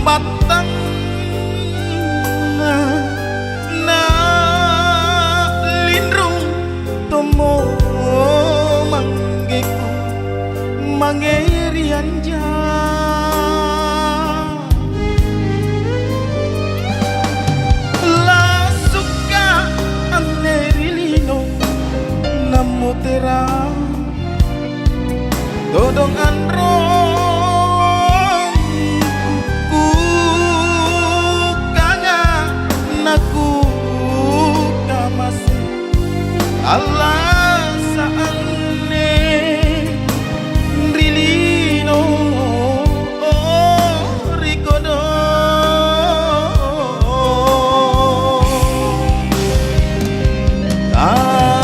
batang na lindrung tomo manggeku mangerian ja la suka anerilino namo terang dodong androng ku kanya naku kamase Allah saane rilino rikodo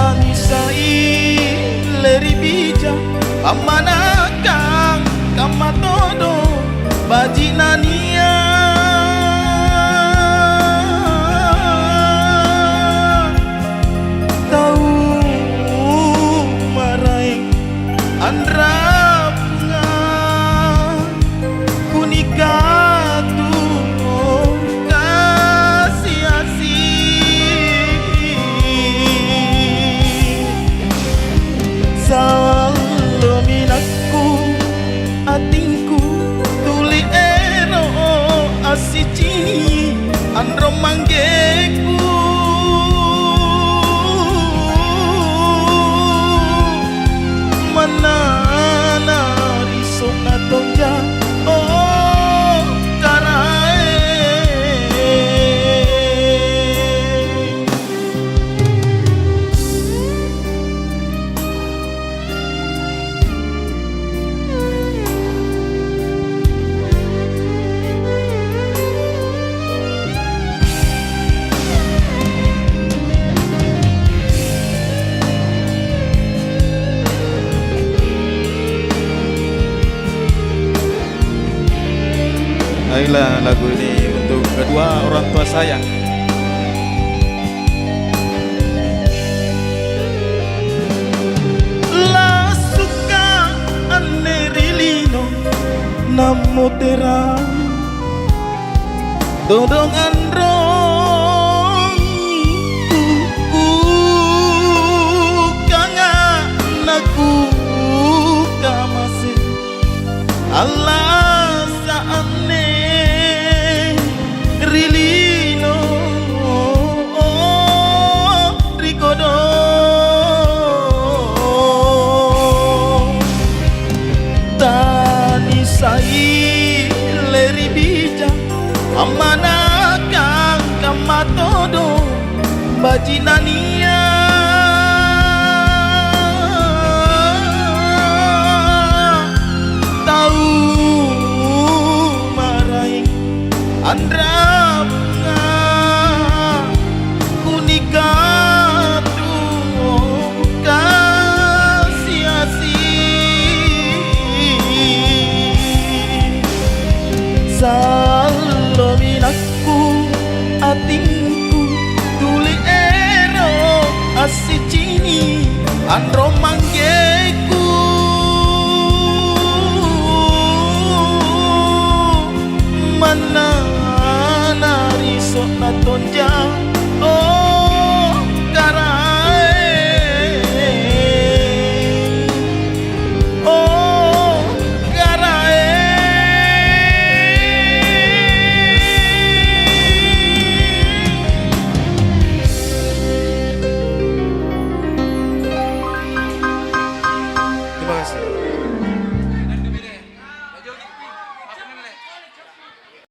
anisai leri bija amanakang kamatodo bajinania tahu marai andra bunga kunikatu kasih-asih minaku atingku tuli ero asici andro manggeku manana risok na tonja oh karae Baiklah, lagu ini untuk kedua orang tua saya. La suka anerilino namo terang dodong androng ku kanga naku kamase Allah saane rilino rikodo tani sai leri bija amanakang kamatodo bajinania tahu marai andra bunga kunikatu kasih-asih salo minaku atingku tuli ero asicini andro manggeku mana narisok na tonja